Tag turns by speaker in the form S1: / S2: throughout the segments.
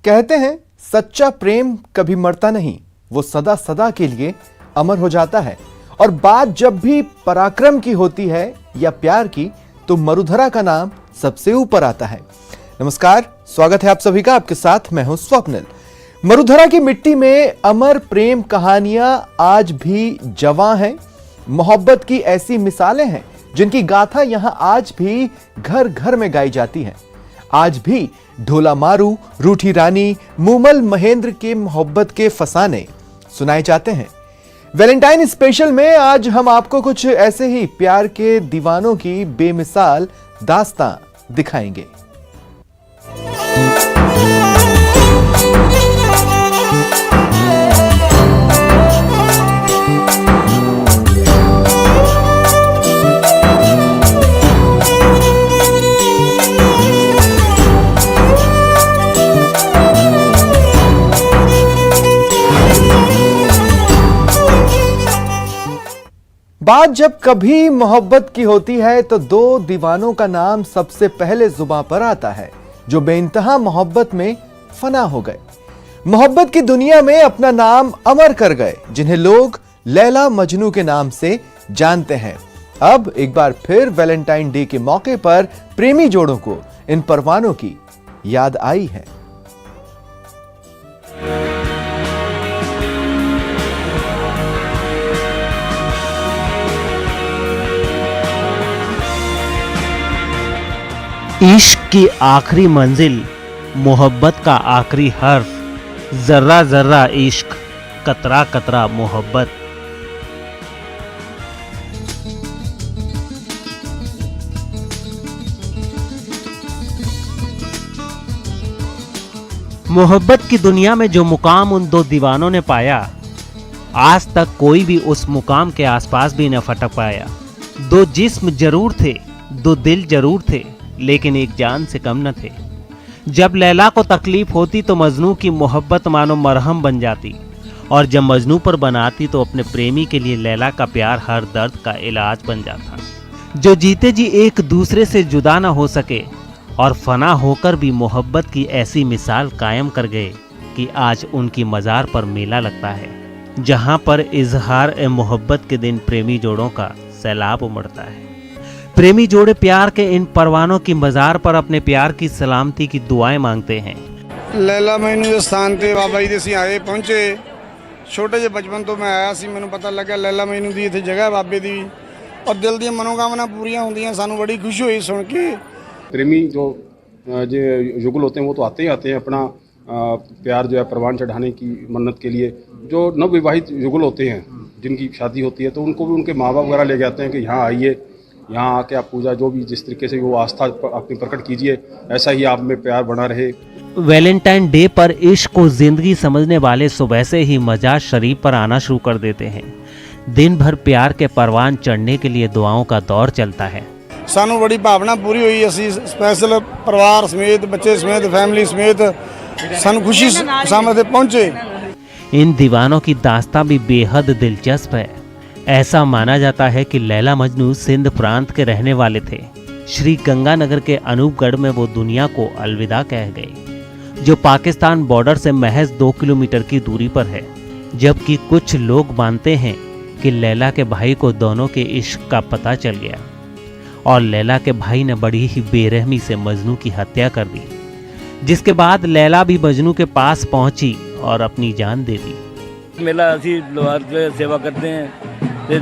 S1: कहते हैं सच्चा प्रेम कभी मरता नहीं, वो सदा सदा के लिए अमर हो जाता है। और बात जब भी पराक्रम की होती है या प्यार की, तो मरुधरा का नाम सबसे ऊपर आता है। नमस्कार, स्वागत है आप सभी का। आपके साथ मैं हूं स्वप्निल। मरुधरा की मिट्टी में अमर प्रेम कहानियां आज भी जवां हैं। मोहब्बत की ऐसी मिसालें हैं जिनकी गाथा यहां आज भी घर घर में गाई जाती है। आज भी ढोला मारू, रूठी रानी, मूमल महेंद्र के मोहब्बत के फसाने सुनाए जाते हैं। वैलेंटाइन स्पेशल में आज हम आपको कुछ ऐसे ही प्यार के दीवानों की बेमिसाल दास्तां दिखाएंगे। बात जब कभी मोहब्बत की होती है तो दो दीवानों का नाम सबसे पहले जुबां पर आता है, जो बेइंतहा मोहब्बत में फना हो गए, मोहब्बत की दुनिया में अपना नाम अमर कर गए, जिन्हें लोग लैला मजनू के नाम से जानते हैं। अब एक बार फिर वैलेंटाइन डे के मौके पर प्रेमी जोड़ों को इन परवानों की याद आई है।
S2: इश्क की आखिरी मंजिल, मोहब्बत का आखिरी हर्फ, जर्रा जर्रा इश्क, कतरा कतरा मोहब्बत। मोहब्बत की दुनिया में जो मुकाम उन दो दीवानों ने पाया, आज तक कोई भी उस मुकाम के आसपास भी न फटक पाया। दो जिस्म जरूर थे, दो दिल जरूर थे, लेकिन एक जान से कम न थे। जब लैला को तकलीफ होती तो मजनू की मोहब्बत मानो मरहम बन जाती, और जब मजनू पर बनाती तो अपने प्रेमी के लिए लैला का प्यार हर दर्द का इलाज बन जाता। जो जीते जी एक दूसरे से जुदा न हो सके और फना होकर भी मोहब्बत की ऐसी मिसाल कायम कर गए कि आज उनकी मज़ार पर मेला लगता है, जहां पर इजहार ए मोहब्बत के दिन प्रेमी जोड़ों का सैलाब उमड़ता है। प्रेमी जोड़े प्यार के इन परवानों की मज़ार पर अपने प्यार की सलामती की दुआएं मांगते हैं।
S3: लैला मैनू ਦੇ ਸਥਾਨ ਤੇ ਬਾਬਾ ਜੀ ਦੇ ਅਸੀਂ ਆਏ ਪਹੁੰਚੇ। ਛੋਟੇ ਜਿਹੇ ਬਚਪਨ ਤੋਂ ਮੈਂ ਆਇਆ ਸੀ, ਮੈਨੂੰ ਪਤਾ ਲੱਗਾ लैला मैनू ਦੀ ਇੱਥੇ ਜਗ੍ਹਾ ਬਾਬੇ ਦੀ, ਔਰ ਦਿਲ ਦੀਆਂ ਮਨੋਕਾਮਨਾ पूरियां ਹੁੰਦੀਆਂ। ਸਾਨੂੰ ਬੜੀ खुशी हुई सुन के।
S4: प्रेमी जो युगल होते हैं वो तो आते ही आते हैं अपना प्यार जो है परवान चढ़ाने की मन्नत के लिए। जो नवविवाहित युगल होते हैं जिनकी शादी होती है तो उनको भी उनके माँ बाप वगैरह ले जाते हैं कि यहाँ आइए, यहाँ आके आप पूजा जो भी जिस तरीके से वो आस्था अपनी प्रकट कीजिए, ऐसा ही आप में प्यार बना रहे।
S2: वैलेंटाइन डे पर इश्क को जिंदगी समझने वाले सुबह से ही मजाज शरीफ पर आना शुरू कर देते हैं। दिन भर प्यार के परवान चढ़ने के लिए दुआओं का दौर चलता है।
S3: सानू बड़ी भावना पूरी हुई। असी स्पेशल परिवार समेत, बच्चे समेत, फैमिली समेत सानू खुशी सामने पहुंचे।
S2: इन दीवानों की दास्तां भी बेहद दिलचस्प है। ऐसा माना जाता है कि लैला मजनू सिंध प्रांत के रहने वाले थे। श्री गंगानगर के अनूपगढ़ में वो दुनिया को अलविदा कह गए, जो पाकिस्तान बॉर्डर से महज 2 किलोमीटर की दूरी पर है। जबकि कुछ लोग मानते हैं कि लैला के भाई को दोनों के इश्क का पता चल गया और लैला के भाई ने बड़ी ही बेरहमी से मजनू की हत्या कर दी, जिसके बाद लैला भी मजनू के पास पहुंची और अपनी जान दे दी।
S5: मेला असी लोहार जो सेवा करते हैं, ते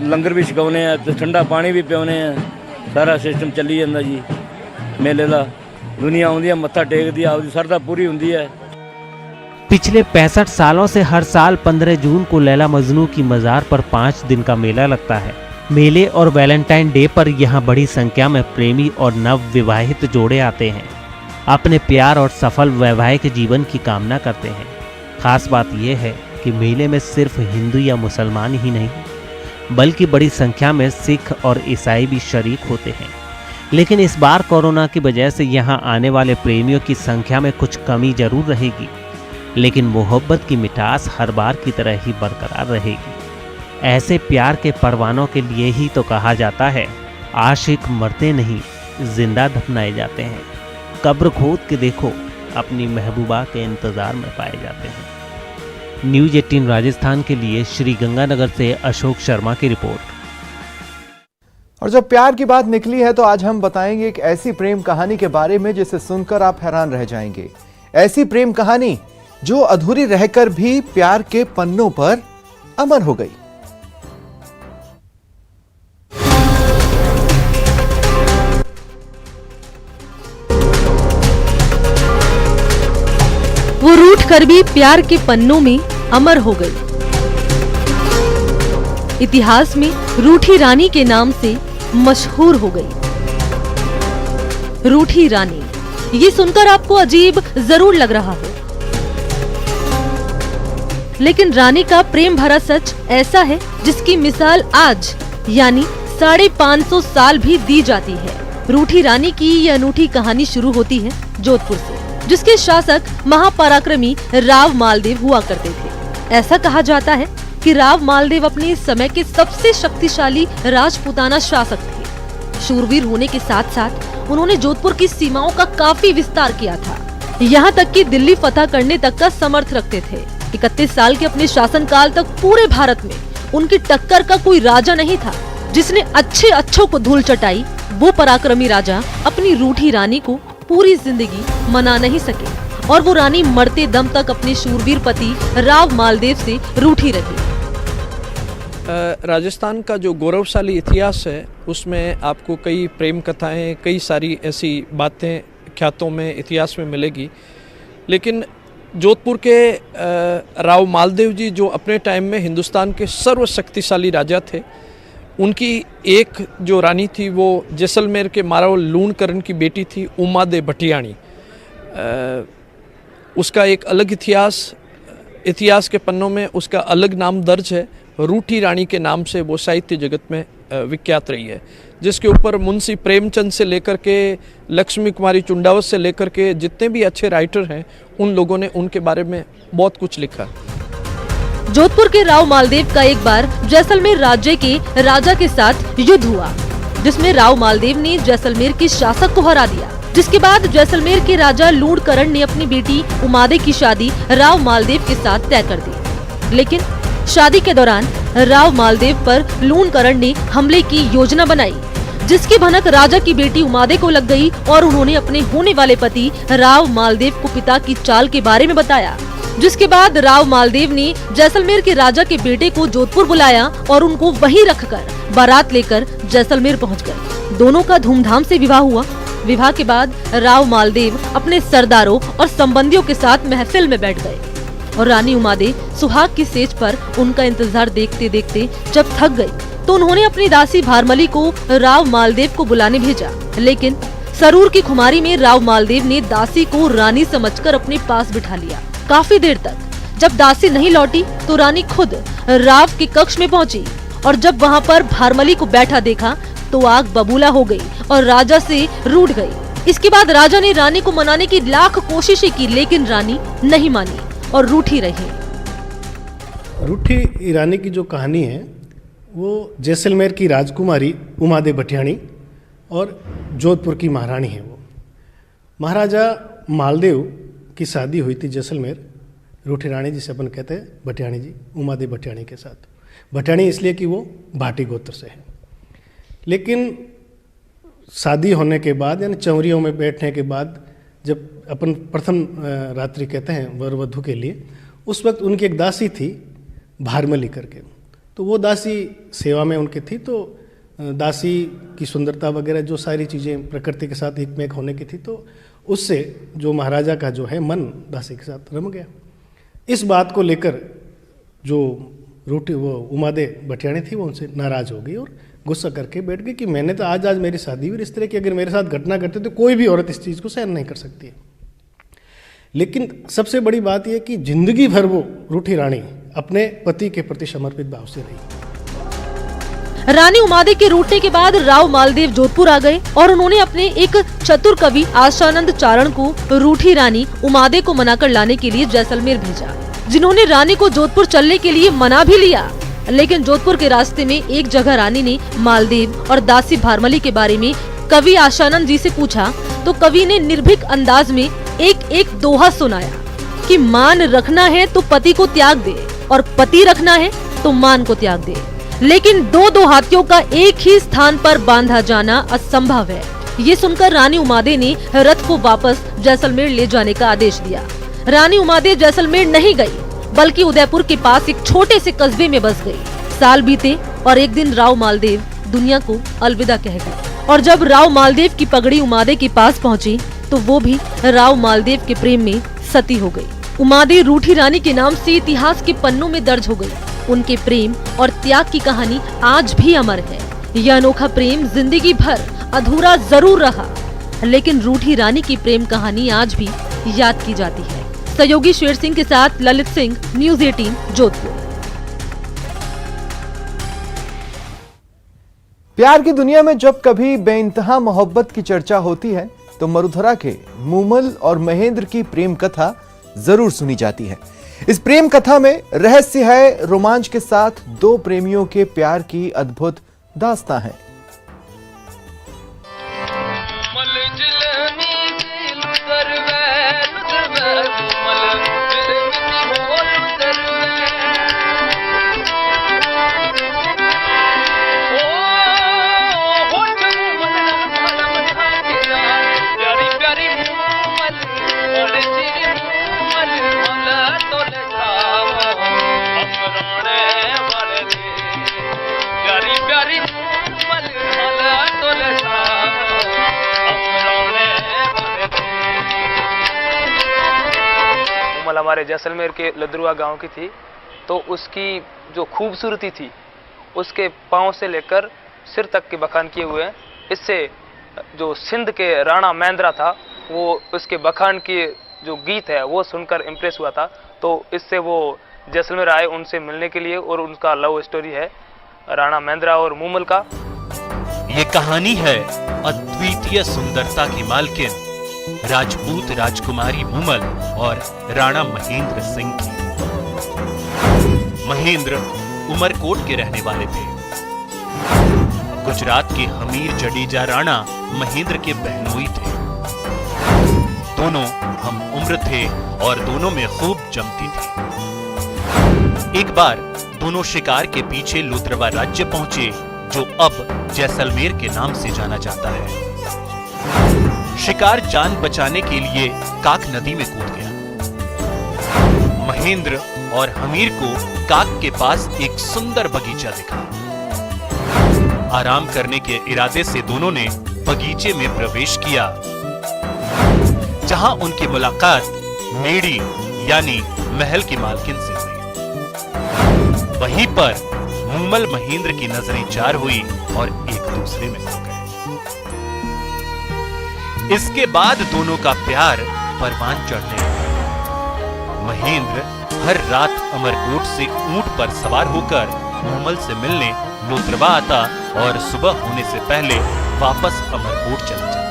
S5: लंगर भी छकाने हैं, ते ठंडा पानी भी पियाने हैं। सारा सिस्टम चली जाता जी मेले का। दुनिया आउंदी है, मत्था टेकदी, आपकी सरदा पूरी होंदी है।
S2: पिछले 65 सालों से हर साल 15 जून को लैला मजनू की मज़ार पर 5 दिन का मेला लगता है। मेले और वैलेंटाइन डे पर यहाँ बड़ी संख्या में प्रेमी और नव विवाहित जोड़े आते हैं, अपने प्यार और सफल वैवाहिक जीवन की कामना करते हैं। खास बात यह है कि मेले में सिर्फ हिंदू या मुसलमान ही नहीं, बल्कि बड़ी संख्या में सिख और ईसाई भी शरीक होते हैं। लेकिन इस बार कोरोना की वजह से यहाँ आने वाले प्रेमियों की संख्या में कुछ कमी जरूर रहेगी, लेकिन मोहब्बत की मिठास हर बार की तरह ही बरकरार रहेगी। ऐसे प्यार के परवानों के लिए ही तो कहा जाता है, आशिक मरते नहीं जिंदा दफनाए जाते हैं। कब्र खोद के देखो, अपनी महबूबा के इंतजार में पाए जाते हैं। न्यूज 18 राजस्थान के लिए श्री गंगानगर से अशोक शर्मा की रिपोर्ट।
S1: और जब प्यार की बात निकली है तो आज हम बताएंगे एक ऐसी प्रेम कहानी के बारे में जिसे सुनकर आप हैरान रह जाएंगे। ऐसी प्रेम कहानी जो अधूरी रहकर भी प्यार के पन्नों पर अमर हो गई।
S6: वो रूठ कर भी प्यार के पन्नों में अमर हो गई। इतिहास में रूठी रानी के नाम से मशहूर हो गई। रूठी रानी, ये सुनकर आपको अजीब जरूर लग रहा हो, लेकिन रानी का प्रेम भरा सच ऐसा है जिसकी मिसाल आज यानी 550 साल भी दी जाती है। रूठी रानी की यह अनूठी कहानी शुरू होती है जोधपुर से, जिसके शासक महापराक्रमी राव मालदेव हुआ करते थे। ऐसा कहा जाता है कि राव मालदेव अपने समय के सबसे शक्तिशाली राजपूताना शासक थे। शूरवीर होने के साथ साथ उन्होंने जोधपुर की सीमाओं का काफी विस्तार किया था, यहाँ तक कि दिल्ली फतह करने तक का समर्थ रखते थे। 31 साल के अपने शासनकाल तक पूरे भारत में उनकी टक्कर का कोई राजा नहीं था। जिसने अच्छों को धूल चटाई, वो पराक्रमी राजा अपनी रूठी रानी को पूरी जिंदगी मना नहीं सके और वो रानी मरते दम तक अपने शूरवीर पति राव मालदेव से रूठी रही।
S7: राजस्थान का जो गौरवशाली इतिहास है उसमें आपको कई प्रेम कथाएं, कई सारी ऐसी बातें ख्यातों में, इतिहास में मिलेगी। लेकिन जोधपुर के राव मालदेव जी जो अपने टाइम में हिंदुस्तान के सर्वशक्तिशाली राजा थे, उनकी एक जो रानी थी वो जैसलमेर के मारावल लूणकरण की बेटी थी उमादे भटियाणी। उसका एक अलग इतिहास के पन्नों में उसका अलग नाम दर्ज है। रूठी रानी के नाम से वो साहित्य जगत में विख्यात रही है, जिसके ऊपर मुंशी प्रेमचंद से लेकर के लक्ष्मी कुमारी चुंडावत से लेकर के जितने भी अच्छे राइटर हैं उन लोगों ने उनके बारे में बहुत कुछ लिखा।
S6: जोधपुर के राव मालदेव का एक बार जैसलमेर राज्य के राजा के साथ युद्ध हुआ, जिसमें राव मालदेव ने जैसलमेर के शासक को हरा दिया। जिसके बाद जैसलमेर के राजा लूणकरण ने अपनी बेटी उमादे की शादी राव मालदेव के साथ तय कर दी। लेकिन शादी के दौरान राव मालदेव पर लूणकरण ने हमले की योजना बनाई, जिसकी भनक राजा की बेटी उमादे को लग गई और उन्होंने अपने होने वाले पति राव मालदेव को पिता की चाल के बारे में बताया। जिसके बाद राव मालदेव ने जैसलमेर के राजा के बेटे को जोधपुर बुलाया और उनको वहीं रखकर बारात लेकर जैसलमेर पहुंच गए। दोनों का धूमधाम से विवाह हुआ। विवाह के बाद राव मालदेव अपने सरदारों और संबंधियों के साथ महफिल में बैठ गए और रानी उमादे सुहाग की सेज पर उनका इंतजार देखते देखते जब थक गई तो उन्होंने अपनी दासी भारमली को राव मालदेव को बुलाने भेजा। लेकिन सरूर की खुमारी में राव मालदेव ने दासी को रानी समझकर अपने पास बिठा लिया। काफी देर तक जब दासी नहीं लौटी तो रानी खुद राव के कक्ष में पहुंची और जब वहां पर भारमली को बैठा देखा तो आग बबूला हो गई और राजा से रूठ गई। इसके बाद राजा ने रानी को मनाने की लाख कोशिशें की, लेकिन रानी नहीं मानी और रूठी रही।
S8: रूठी रानी की जो कहानी है वो जैसलमेर की राजकुमारी उमादे भटियाणी और जोधपुर की महारानी है। वो महाराजा मालदेव की शादी हुई थी जैसलमेर रूठी रानी जिसे अपन कहते हैं भटियाणी जी, उमादे भटियाणी के साथ। भटियाणी इसलिए कि वो भाटी गोत्र से है। लेकिन शादी होने के बाद यानी चौरियों में बैठने के बाद जब अपन प्रथम रात्रि कहते हैं वर वधू के लिए, उस वक्त उनकी एक दासी थी भारमली करके। तो वो दासी सेवा में उनकी थी, तो दासी की सुंदरता वगैरह जो सारी चीज़ें प्रकृति के साथ एक में एक होने की थी, तो उससे जो महाराजा का जो है मन दासी के साथ रम गया। इस बात को लेकर जो रूठी वो उमादे भटियाणी थी वो उनसे नाराज हो गई और गुस्सा करके बैठ गई कि मैंने तो आज मेरी शादी हुई, इस तरह की अगर मेरे साथ घटना घटे तो कोई भी औरत इस चीज़ को सहन नहीं कर सकती है। लेकिन सबसे बड़ी बात यह कि जिंदगी भर वो रूठी रानी अपने पति के प्रति समर्पित भाव से रही।
S6: रानी उमादे के रूठने के बाद राव मालदेव जोधपुर आ गए और उन्होंने अपने एक चतुर कवि आशानंद चारण को रूठी रानी उमादे को मनाकर लाने के लिए जैसलमेर भेजा, जिन्होंने रानी को जोधपुर चलने के लिए मना भी लिया। लेकिन जोधपुर के रास्ते में एक जगह रानी ने मालदेव और दासी भारमली के बारे में कवि आशानंद जी से पूछा तो कवि ने निर्भीक अंदाज में एक एक दोहा सुनाया कि मान रखना है तो पति को त्याग दे और पति रखना है तो मान को त्याग दे। लेकिन दो हाथियों का एक ही स्थान पर बांधा जाना असंभव है। ये सुनकर रानी उमादे ने रथ को वापस जैसलमेर ले जाने का आदेश दिया। रानी उमादे जैसलमेर नहीं गई, बल्कि उदयपुर के पास एक छोटे से कस्बे में बस गई। साल बीते और एक दिन राव मालदेव दुनिया को अलविदा कह गए। और जब राव मालदेव की पगड़ी उमादे के पास पहुंची तो वो भी राव मालदेव के प्रेम में सती हो गई। उमादे रूठी रानी के नाम से इतिहास के पन्नों में दर्ज हो गई। उनके प्रेम और त्याग की कहानी आज भी अमर है। यह अनोखा प्रेम जिंदगी भर अधूरा जरूर रहा, लेकिन रूठी रानी की प्रेम कहानी आज भी याद की जाती है। सहयोगी शेर सिंह के साथ ललित सिंह, न्यूज़ 18 जोधपुर।
S1: प्यार की दुनिया में जब कभी बेइंतहा मोहब्बत की चर्चा होती है तो मरुधरा के मूमल और महेंद्र की प्रेम कथा जरूर सुनी जाती है। इस प्रेम कथा में रहस्य है, रोमांच के साथ दो प्रेमियों के प्यार की अद्भुत दास्तां है।
S9: हमारे जैसलमेर के लदरुआ गांव की थी, तो उसकी जो खूबसूरती थी उसके पांव से लेकर सिर तक के बखान किए हुए हैं। इससे जो सिंध के राणा महेंद्रा था वो उसके बखान के जो गीत है वो सुनकर इम्प्रेस हुआ था, तो इससे वो जैसलमेर आए उनसे मिलने के लिए, और उनका लव स्टोरी है राणा महेंद्रा और मूमल का।
S10: ये कहानी है अद्वितीय सुंदरता की मालकिन राजपूत राजकुमारी मूमल और राणा महेंद्र सिंह की। महेंद्र उमरकोट के रहने वाले थे। गुजरात के हमीर जडेजा राणा महेंद्र के बहनोई थे। दोनों हम उम्र थे और दोनों में खूब जमती थी। एक बार दोनों शिकार के पीछे लुद्रवा राज्य पहुंचे, जो अब जैसलमेर के नाम से जाना जाता है। शिकार जान बचाने के लिए काक नदी में कूद गया। महेंद्र और हमीर को काक के पास एक सुंदर बगीचा दिखा। आराम करने के इरादे से दोनों ने बगीचे में प्रवेश किया, जहां उनकी मुलाकात मेड़ी यानी महल की मालकिन से हुई। वहीं पर मूमल महेंद्र की नजरें चार हुई और एक दूसरे में खो गए। इसके बाद दोनों का प्यार परवान चढ़ने लगा। महेंद्र हर रात अमरकोट से ऊंट पर सवार होकर मूमल से मिलने लुद्रवा आता और सुबह होने से पहले वापस अमरकोट चला जाता।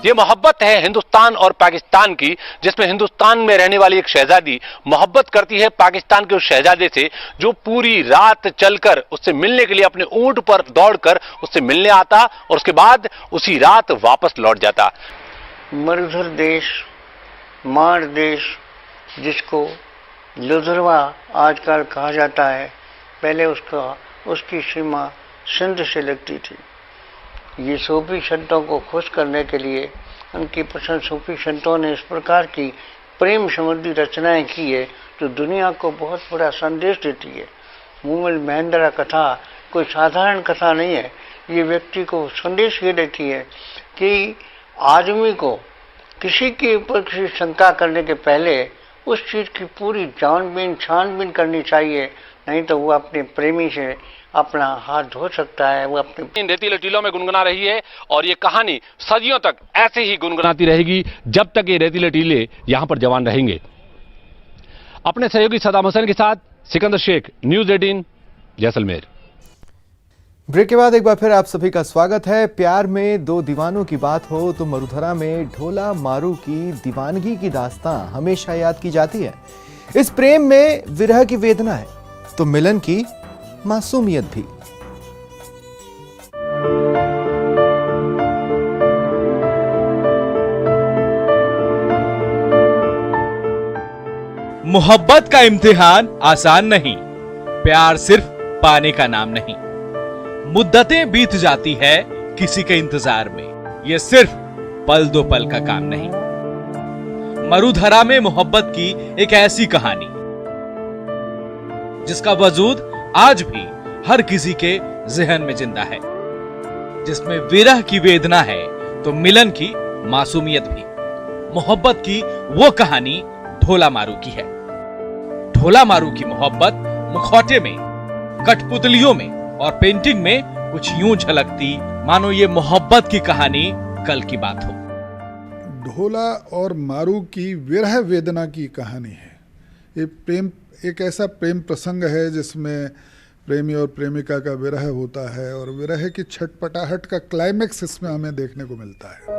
S11: ये मोहब्बत है हिंदुस्तान और पाकिस्तान की, जिसमें हिंदुस्तान में रहने वाली एक शहजादी मोहब्बत करती है पाकिस्तान के उस शहजादे से, जो पूरी रात चलकर उससे मिलने के लिए अपने ऊंट पर दौड़कर उससे मिलने आता और उसके बाद उसी रात वापस लौट जाता।
S12: मरुधर देश, माड़ देश, जिसको लुधरवा आजकल कहा जाता है, पहले उसकी सीमा सिंध से लगती थी। ये सूफी संतों को खुश करने के लिए उनकी पसंद सूफी संतों ने इस प्रकार की प्रेम संबंधी रचनाएं की है जो दुनिया को बहुत बड़ा संदेश देती है। मूमल महेंद्रा कथा कोई साधारण कथा नहीं है। ये व्यक्ति को संदेश ये देती है कि आदमी को किसी के ऊपर किसी शंका करने के पहले उस चीज़ की पूरी जानबीन छानबीन करनी चाहिए, नहीं तो वो अपने प्रेमी से अपना हाथ धो सकता है। वो अपने
S11: इन रेतीले टीलों में गुनगुना रही है और ये कहानी सदियों तक ऐसे ही गुनगुनाती रहेगी जब तक ये रेतीले टीले यहाँ पर जवान रहेंगे। अपने सहयोगी सदाम हुसैन के साथ सिकंदर शेख, न्यूज़ 18 जैसलमेर।
S1: ब्रेक के बाद एक बार फिर आप सभी का स्वागत है। प्यार में दो दीवानों की बात हो तो मरुधरा में ढोला मारू की दीवानगी की दास्तां हमेशा याद की जाती है। इस प्रेम में विरह की वेदना है तो मिलन की मासूमियत भी।
S13: मोहब्बत का इम्तिहान आसान नहीं, प्यार सिर्फ पाने का नाम नहीं। मुद्दतें बीत जाती है किसी के इंतजार में, ये सिर्फ पल दो पल का काम नहीं। मरुधरा में मोहब्बत की एक ऐसी कहानी जिसका वजूद आज भी हर किसी के जहन में जिंदा है, जिसमें विरह की वेदना है तो मिलन की मासूमियत भी। मोहब्बत की वो कहानी ढोला मारू की है। ढोला मारू की मोहब्बत मुखौटे में, कठपुतलियों में और पेंटिंग में कुछ यूं झलकती मानो ये मोहब्बत की कहानी कल की बात हो।
S14: ढोला और मारू की विरह वेदना की कहानी है। ये प्रेम, एक ऐसा प्रेम प्रसंग है जिसमें प्रेमी और प्रेमिका का विरह होता है और विरह की छटपटाहट का क्लाइमेक्स इसमें हमें देखने को मिलता है।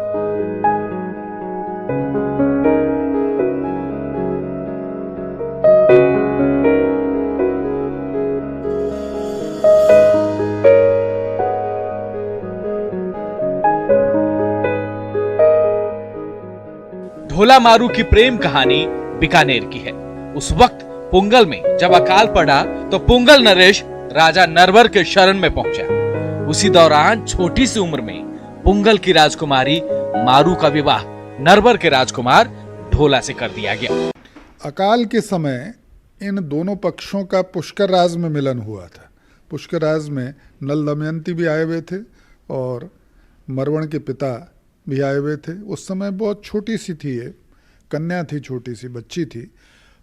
S13: ढोला मारू की प्रेम कहानी बीकानेर की है। उस वक्त पुंगल में जब अकाल पड़ा तो पुंगल नरेश राजा नरवर के शरण में पहुंचा। उसी दौरान छोटी सी उम्र में पुंगल की राजकुमारी मारू का विवाह नरवर के राजकुमार ढोला से कर दिया गया।
S14: अकाल के समय इन दोनों पक्षों का पुष्कर राज में मिलन हुआ था। पुष्कर राज में नल दमयंती भी आए हुए थे और मरवण के पिता भी आए हुए थे। उस समय बहुत छोटी सी थी, ये कन्या थी, छोटी सी बच्ची थी,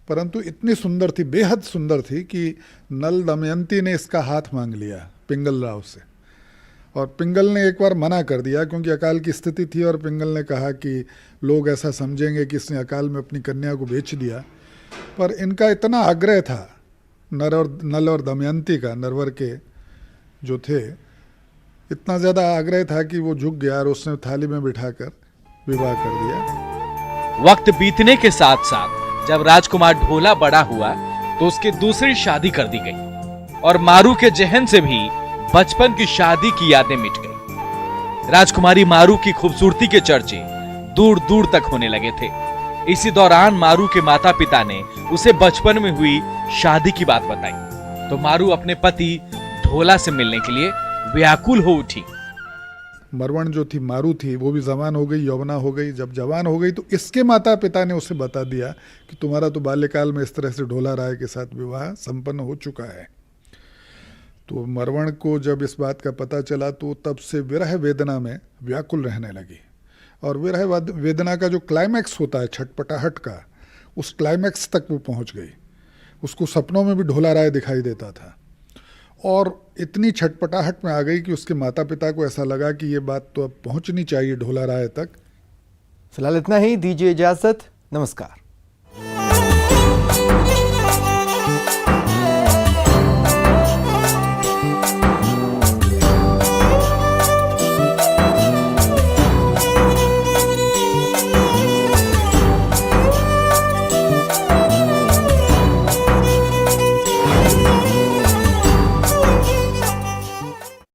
S14: परंतु इतनी सुंदर थी, बेहद सुंदर थी कि नल दमयंती ने इसका हाथ मांग लिया पिंगल राव से। और पिंगल ने एक बार मना कर दिया क्योंकि अकाल की स्थिति थी और पिंगल ने कहा कि लोग ऐसा समझेंगे कि इसने अकाल में अपनी कन्या को बेच दिया। पर इनका इतना आग्रह था नल और दमयंती का, नरवर के जो थे, इतना ज़्यादा आग्रह था कि वो झुक गया और उसने थाली में बिठाकर विवाह कर दिया।
S13: वक्त बीतने के साथ साथ जब राजकुमार ढोला बड़ा हुआ तो उसकी दूसरी शादी कर दी गई और मारू के जहन से भी बचपन की शादी की यादें मिट गई। राजकुमारी मारू की खूबसूरती के चर्चे दूर दूर तक होने लगे थे। इसी दौरान मारू के माता पिता ने उसे बचपन में हुई शादी की बात बताई तो मारू अपने पति ढोला से मिलने के लिए व्याकुल हो उठी।
S14: मरवण जो थी, मारू थी, वो भी जवान हो गई, यौवना हो गई। जब जवान हो गई तो इसके माता पिता ने उसे बता दिया कि तुम्हारा तो बाल्यकाल में इस तरह से ढोला राय के साथ विवाह संपन्न हो चुका है। तो मरवण को जब इस बात का पता चला तो तब से विरह वेदना में व्याकुल रहने लगी। और विरह वेदना का जो क्लाइमैक्स होता है छटपटाहट का, उस क्लाइमैक्स तक वो पहुंच गई। उसको सपनों में भी ढोला राय दिखाई देता था और इतनी छटपटाहट में आ गई कि उसके माता पिता को ऐसा लगा कि ये बात तो अब पहुंचनी चाहिए ढोला राय तक।
S1: फिलहाल इतना ही, दीजिए इजाजत, नमस्कार।